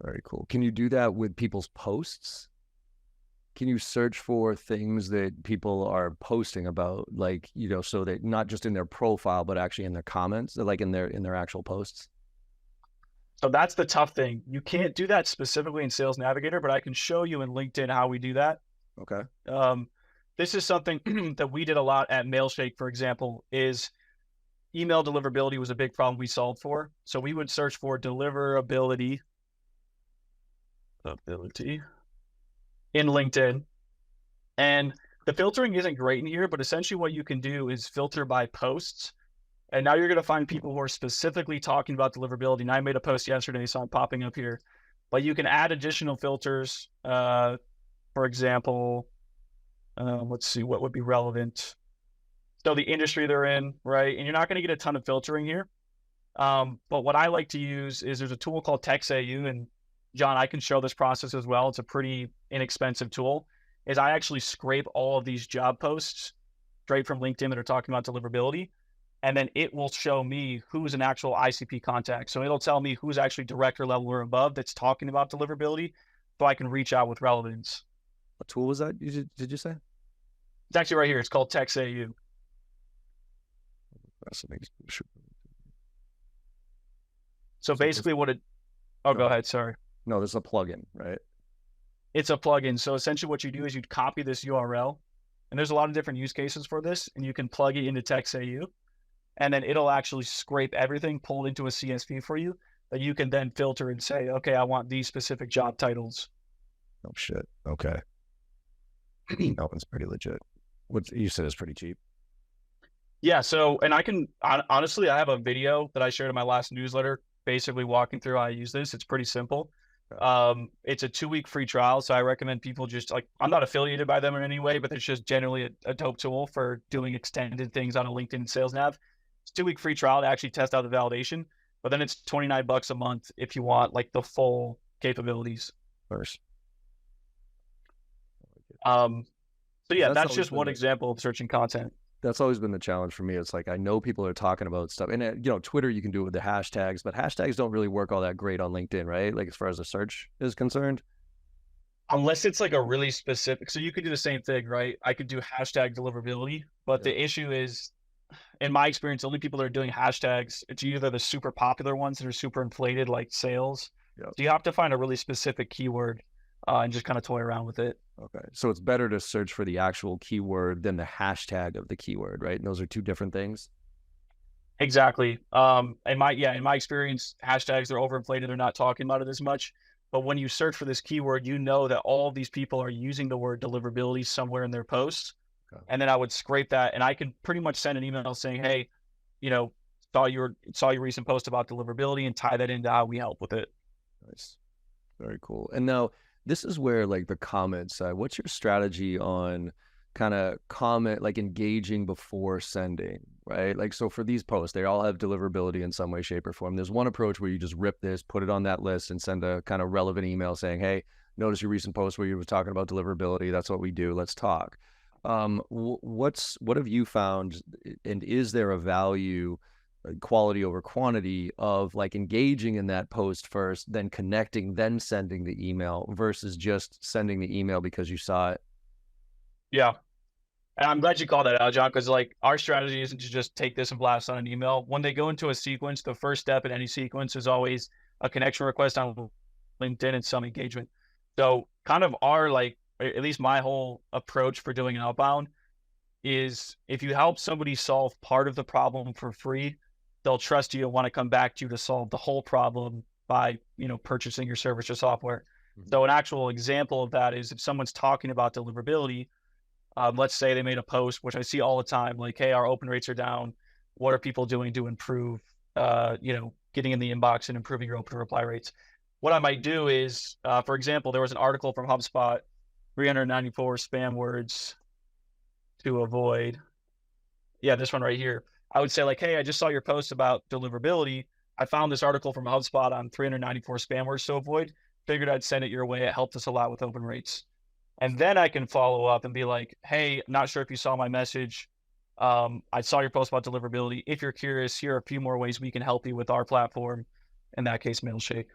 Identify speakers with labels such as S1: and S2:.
S1: Very cool. Can you do that with people's posts? Can you search for things that people are posting about, like, so that not just in their profile, but actually in their comments, like in their actual posts?
S2: So that's the tough thing. You can't do that specifically in Sales Navigator, but I can show you in LinkedIn how we do that.
S1: Okay.
S2: Um, this is something that we did a lot at Mailshake, for example, is email deliverability was a big problem we solved for. So we would search for deliverability ability in LinkedIn. And the filtering isn't great in here, but essentially what you can do is filter by posts. And now you're going to find people who are specifically talking about deliverability. And I made a post yesterday, so I'm popping up here. But you can add additional filters. For example, let's see what would be relevant. So the industry they're in, right? And you're not going to get a ton of filtering here. But what I like to use is there's a tool called TextAU, and John, I can show this process as well. It's a pretty inexpensive tool. Is I actually scrape all of these job posts straight from LinkedIn that are talking about deliverability, and then it will show me who's an actual ICP contact. So it'll tell me who's actually director level or above that's talking about deliverability, so I can reach out with relevance.
S1: What tool was that? Did you say?
S2: It's actually right here. It's called TextAU. So basically what it, oh, go ahead, sorry.
S1: No, this is a plugin, right?
S2: It's a plugin. So essentially what you do is you'd copy this URL, and there's a lot of different use cases for this, and you can plug it into TextAU, and then it'll actually scrape everything, pull it into a CSV for you that you can then filter and say, okay, I want these specific job titles.
S1: Oh, shit. Okay. That one's pretty legit. What you said is pretty cheap.
S2: Yeah. So, and I can, honestly, I have a video that I shared in my last newsletter, basically walking through how I use this. It's pretty simple. It's a 2-week free trial. So I recommend people just like, I'm not affiliated by them in any way, but it's just generally a dope tool for doing extended things on a LinkedIn sales nav. It's a 2-week free trial to actually test out the validation, but then it's $29 a month if you want like the full capabilities.
S1: First.
S2: So yeah, that's just one example of searching content.
S1: That's always been the challenge for me. It's like, I know people are talking about stuff, and Twitter, you can do it with the hashtags, but hashtags don't really work all that great on LinkedIn, right? Like as far as the search is concerned.
S2: Unless it's like a really specific, so you could do the same thing, right? I could do hashtag deliverability, but the issue is, in my experience, only people that are doing hashtags, it's either the super popular ones that are super inflated, like sales.
S1: Yep.
S2: So you have to find a really specific keyword and just kind of toy around with it.
S1: Okay. So it's better to search for the actual keyword than the hashtag of the keyword, right? And those are two different things.
S2: Exactly. In my experience, hashtags, they're overinflated. They're not talking about it as much. But when you search for this keyword, you know that all of these people are using the word deliverability somewhere in their posts. Okay. And then I would scrape that, and I can pretty much send an email saying, hey, saw your recent post about deliverability, and tie that into how we help with it.
S1: Nice. Very cool. And now this is where like the comment side, what's your strategy on kind of comment, like engaging before sending, right? Like, so for these posts, they all have deliverability in some way, shape, or form. There's one approach where you just rip this, put it on that list, and send a kind of relevant email saying, hey, notice your recent post where you were talking about deliverability. That's what we do. Let's talk. What have you found, and is there a value, quality over quantity, of like engaging in that post first, then connecting, then sending the email, versus just sending the email because you saw it?
S2: Yeah. And I'm glad you called that out, John, because like our strategy isn't to just take this and blast on an email. When they go into a sequence, the first step in any sequence is always a connection request on LinkedIn and some engagement. So kind of our, like, at least my whole approach for doing an outbound is, if you help somebody solve part of the problem for free, they'll trust you and want to come back to you to solve the whole problem by, purchasing your service or software. Mm-hmm. So an actual example of that is if someone's talking about deliverability, let's say they made a post, which I see all the time, like, hey, our open rates are down. What are people doing to improve, getting in the inbox and improving your open reply rates? What I might do is, for example, there was an article from HubSpot, 394 spam words to avoid. Yeah, this one right here. I would say like, hey, I just saw your post about deliverability. I found this article from HubSpot on 394 spam words to avoid. Figured I'd send it your way. It helped us a lot with open rates. And then I can follow up and be like, hey, not sure if you saw my message. I saw your post about deliverability. If you're curious, here are a few more ways we can help you with our platform. In that case, Mailshake.